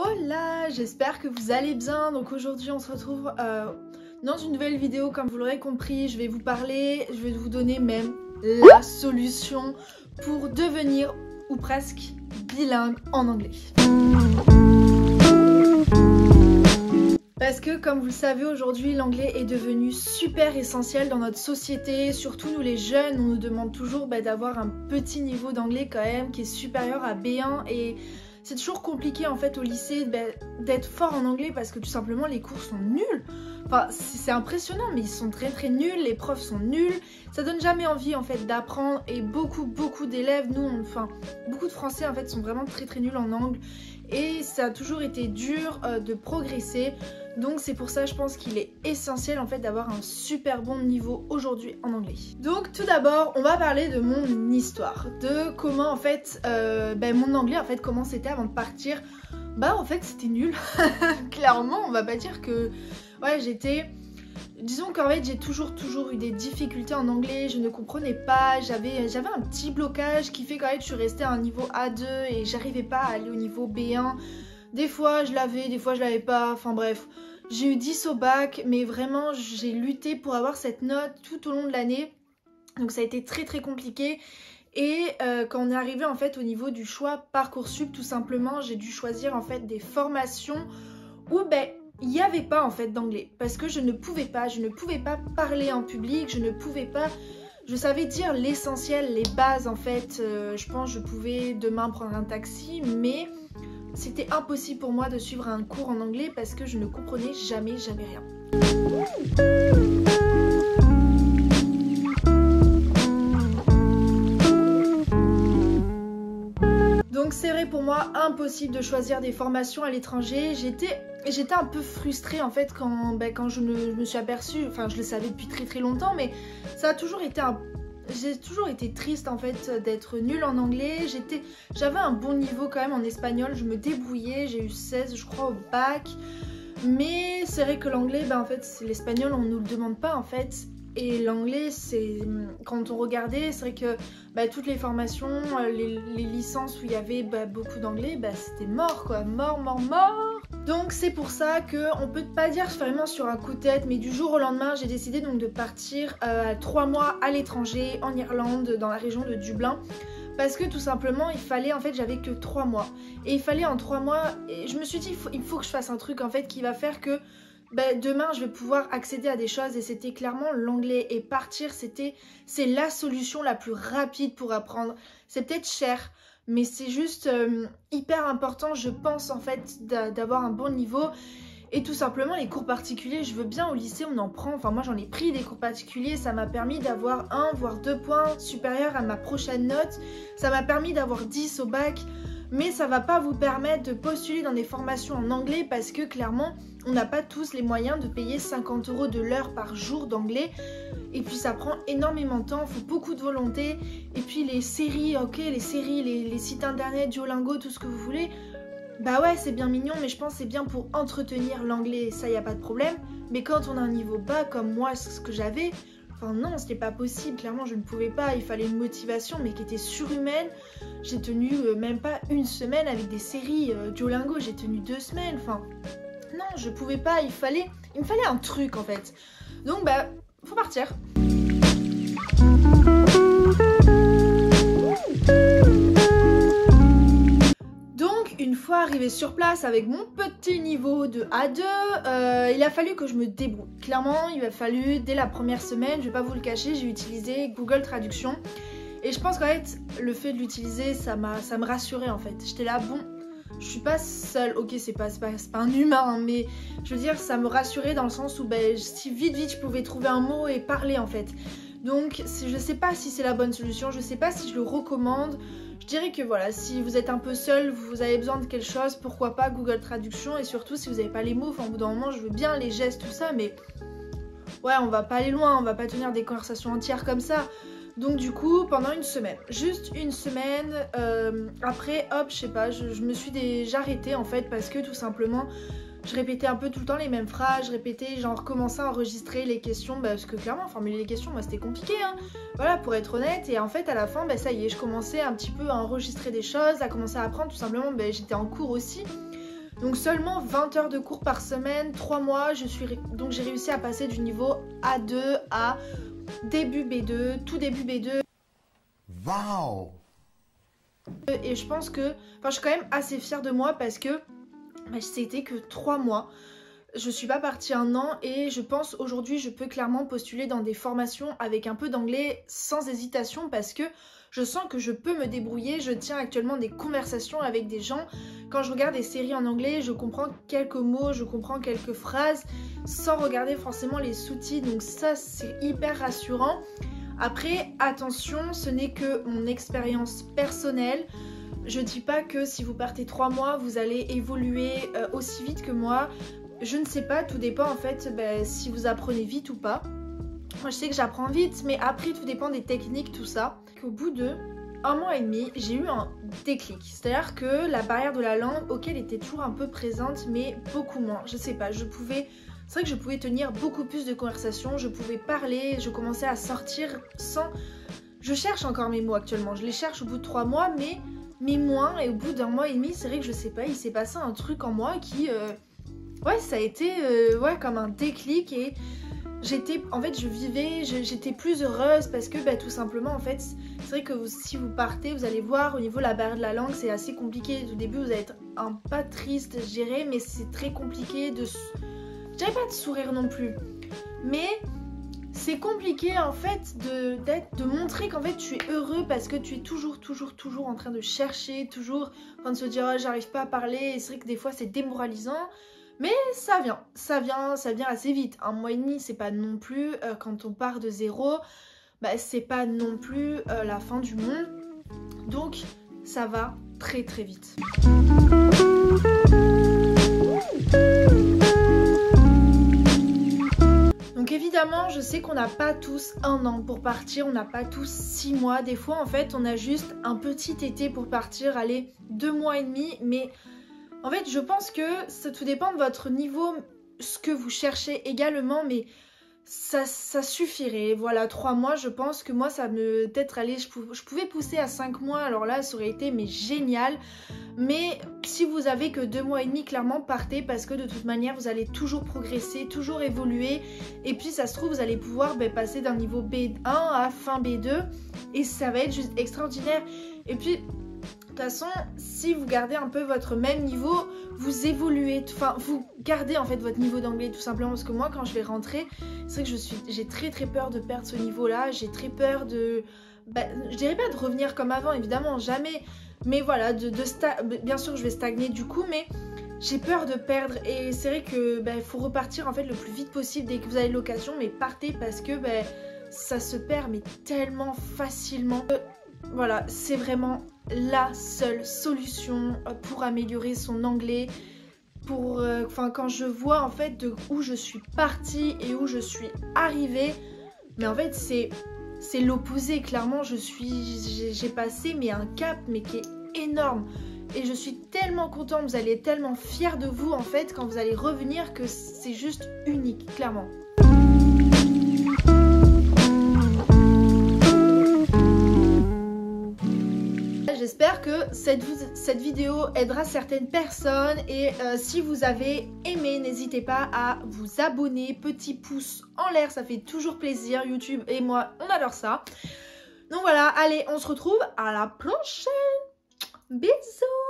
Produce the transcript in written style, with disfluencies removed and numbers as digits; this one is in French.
Hola, j'espère que vous allez bien. Donc aujourd'hui on se retrouve dans une nouvelle vidéo. Comme vous l'aurez compris, je vais vous parler, je vais vous donner même la solution pour devenir ou presque bilingue en anglais. Parce que comme vous le savez, aujourd'hui l'anglais est devenu super essentiel dans notre société. Surtout nous les jeunes, on nous demande toujours d'avoir un petit niveau d'anglais quand même qui est supérieur à B1. Et c'est toujours compliqué en fait au lycée d'être fort en anglais parce que tout simplement les cours sont nuls. Enfin c'est impressionnant, mais ils sont très nuls, les profs sont nuls. Ça donne jamais envie en fait d'apprendre et beaucoup d'élèves, beaucoup de Français en fait sont vraiment très nuls en anglais. Et ça a toujours été dur de progresser. Donc c'est pour ça je pense qu'il est essentiel en fait d'avoir un super bon niveau aujourd'hui en anglais. Donc tout d'abord on va parler de mon histoire, de comment en fait mon anglais en fait comment c'était avant de partir. En fait c'était nul. Clairement on va pas dire que ouais disons qu'en fait j'ai toujours eu des difficultés en anglais, je ne comprenais pas, j'avais un petit blocage qui fait qu'en fait je suis restée à un niveau A2 et j'arrivais pas à aller au niveau B1. Des fois je l'avais, des fois je l'avais pas, enfin bref. J'ai eu 10 au bac, mais vraiment j'ai lutté pour avoir cette note tout au long de l'année. Donc ça a été très compliqué. Et quand on est arrivé en fait au niveau du choix Parcoursup, tout simplement, j'ai dû choisir en fait des formations où il n'y avait pas en fait d'anglais. Parce que je ne pouvais pas parler en public, je savais dire l'essentiel, les bases en fait. Je pense que je pouvais demain prendre un taxi, mais c'était impossible pour moi de suivre un cours en anglais parce que je ne comprenais jamais rien. Donc c'est vrai pour moi impossible de choisir des formations à l'étranger. J'étais un peu frustrée en fait quand je me suis aperçue, enfin je le savais depuis très longtemps, mais ça a toujours été j'ai toujours été triste en fait d'être nulle en anglais. J'avais un bon niveau quand même en espagnol, je me débrouillais, j'ai eu 16 je crois au bac. Mais c'est vrai que l'anglais, en fait l'espagnol on nous le demande pas en fait. Et l'anglais, c'est quand on regardait, c'est vrai que toutes les formations, les licences où il y avait beaucoup d'anglais, c'était mort quoi, mort. Donc c'est pour ça qu'on peut pas dire vraiment sur un coup de tête, mais du jour au lendemain, j'ai décidé donc de partir 3 mois à l'étranger, en Irlande, dans la région de Dublin. Parce que tout simplement, il fallait, en fait, j'avais que 3 mois. Et il fallait en 3 mois, et je me suis dit, il faut que je fasse un truc en fait qui va faire que demain je vais pouvoir accéder à des choses. Et c'était clairement l'anglais. Et partir, c'est la solution la plus rapide pour apprendre. C'est peut-être cher, mais c'est juste hyper important, je pense en fait, d'avoir un bon niveau. Et tout simplement les cours particuliers, je veux bien, au lycée on en prend, enfin moi j'en ai pris des cours particuliers, ça m'a permis d'avoir 1 voire 2 points supérieurs à ma prochaine note, ça m'a permis d'avoir 10 au bac, mais ça va pas vous permettre de postuler dans des formations en anglais parce que clairement on n'a pas tous les moyens de payer 50 € de l'heure par jour d'anglais. Et puis ça prend énormément de temps, il faut beaucoup de volonté. Et puis les séries, les sites internet, Duolingo, tout ce que vous voulez, ouais c'est bien mignon, mais je pense que c'est bien pour entretenir l'anglais, ça y a pas de problème. Mais quand on a un niveau bas comme moi, ce que j'avais, enfin non, c'était pas possible, clairement je ne pouvais pas, il fallait une motivation mais qui était surhumaine. J'ai tenu même pas 1 semaine avec des séries Duolingo, j'ai tenu 2 semaines, enfin non je pouvais pas, il me fallait un truc en fait. Donc faut partir. Donc une fois arrivée sur place avec mon petit niveau de A2, il a fallu que je me débrouille. Clairement il a fallu dès la première semaine, je vais pas vous le cacher, j'ai utilisé Google Traduction. Et je pense qu'en fait le fait de l'utiliser ça me rassurait en fait. J'étais là bon, je suis pas seule, ok c'est pas un humain hein, mais je veux dire ça me rassurait dans le sens où si vite je pouvais trouver un mot et parler en fait. Donc je sais pas si c'est la bonne solution, je sais pas si je le recommande. Je dirais que voilà, si vous êtes un peu seul, vous avez besoin de quelque chose, pourquoi pas Google Traduction. Et surtout si vous n'avez pas les mots, au bout d'un moment je veux bien les gestes tout ça, mais ouais on va pas aller loin, on va pas tenir des conversations entières comme ça. Donc du coup pendant 1 semaine, juste 1 semaine, après hop je sais pas, je me suis déjà arrêtée en fait parce que tout simplement je répétais un peu tout le temps les mêmes phrases, je répétais genre commencer à enregistrer les questions parce que clairement formuler les questions moi c'était compliqué hein, voilà pour être honnête. Et en fait à la fin ça y est, je commençais un petit peu à enregistrer des choses, à commencer à apprendre tout simplement, j'étais en cours aussi. Donc seulement 20 heures de cours par semaine, 3 mois, donc j'ai réussi à passer du niveau A2 à début B2, tout début B2. Wow! Et je pense que, je suis quand même assez fière de moi parce que c'était que 3 mois. Je suis pas partie 1 an et je pense aujourd'hui je peux clairement postuler dans des formations avec un peu d'anglais sans hésitation parce que je sens que je peux me débrouiller. Je tiens actuellement des conversations avec des gens. Quand je regarde des séries en anglais, je comprends quelques mots, je comprends quelques phrases sans regarder forcément les sous-titres. Donc ça, c'est hyper rassurant. Après, attention, ce n'est que mon expérience personnelle. Je dis pas que si vous partez 3 mois, vous allez évoluer aussi vite que moi. Je ne sais pas, tout dépend en fait si vous apprenez vite ou pas. Moi je sais que j'apprends vite, mais après tout dépend des techniques, tout ça. Au bout de 1 mois et demi, j'ai eu un déclic. C'est-à-dire que la barrière de la langue, ok, elle était toujours un peu présente, mais beaucoup moins. Je sais pas, c'est vrai que je pouvais tenir beaucoup plus de conversations, je pouvais parler, je commençais à sortir sans... Je cherche encore mes mots actuellement, je les cherche au bout de 3 mois, mais moins. Et au bout d'1 mois et demi, c'est vrai que je sais pas, il s'est passé un truc en moi qui... Ouais, ça a été comme un déclic et j'étais plus heureuse parce que tout simplement en fait, c'est vrai que si vous partez, vous allez voir au niveau de la barrière de la langue, c'est assez compliqué. Au début, vous allez être pas triste, je dirais, mais c'est très compliqué je dirais pas de sourire non plus, mais c'est compliqué en fait de montrer qu'en fait tu es heureux parce que tu es toujours en train de chercher, toujours en train de se dire oh, j'arrive pas à parler. Et c'est vrai que des fois c'est démoralisant. Mais ça vient assez vite. 1 mois et demi, c'est pas non plus, quand on part de zéro, c'est pas non plus la fin du monde. Donc, ça va très très vite. Donc évidemment, je sais qu'on n'a pas tous 1 an pour partir, on n'a pas tous 6 mois. Des fois, en fait, on a juste un petit été pour partir, allez, 2 mois et demi, mais... En fait, je pense que ça tout dépend de votre niveau, ce que vous cherchez également, mais ça suffirait. Voilà, 3 mois, je pense que moi, ça me... Peut-être, allez, je pouvais pousser à 5 mois, alors là, ça aurait été mais génial. Mais si vous avez que 2 mois et demi, clairement, partez, parce que de toute manière, vous allez toujours progresser, toujours évoluer. Et puis, ça se trouve, vous allez pouvoir passer d'un niveau B1 à fin B2, et ça va être juste extraordinaire. Et puis... De toute façon, si vous gardez un peu votre même niveau, vous évoluez, vous gardez en fait votre niveau d'anglais tout simplement, parce que moi quand je vais rentrer, c'est vrai que j'ai très très peur de perdre ce niveau-là, j'ai très peur de, je dirais pas de revenir comme avant, évidemment, jamais, mais voilà, bien sûr je vais stagner du coup, mais j'ai peur de perdre et c'est vrai que faut repartir en fait le plus vite possible dès que vous avez l'occasion, mais partez parce que ça se perd mais tellement facilement. Voilà, c'est vraiment la seule solution pour améliorer son anglais. Quand je vois en fait de où je suis partie et où je suis arrivée, mais en fait c'est l'opposé. Clairement, j'ai passé un cap mais qui est énorme. Et je suis tellement contente, vous allez être tellement fiers de vous en fait quand vous allez revenir que c'est juste unique, clairement. J'espère que cette vidéo aidera certaines personnes et si vous avez aimé, n'hésitez pas à vous abonner, petit pouce en l'air, ça fait toujours plaisir. YouTube et moi, on adore ça. Donc voilà, allez, on se retrouve à la prochaine. Bisous.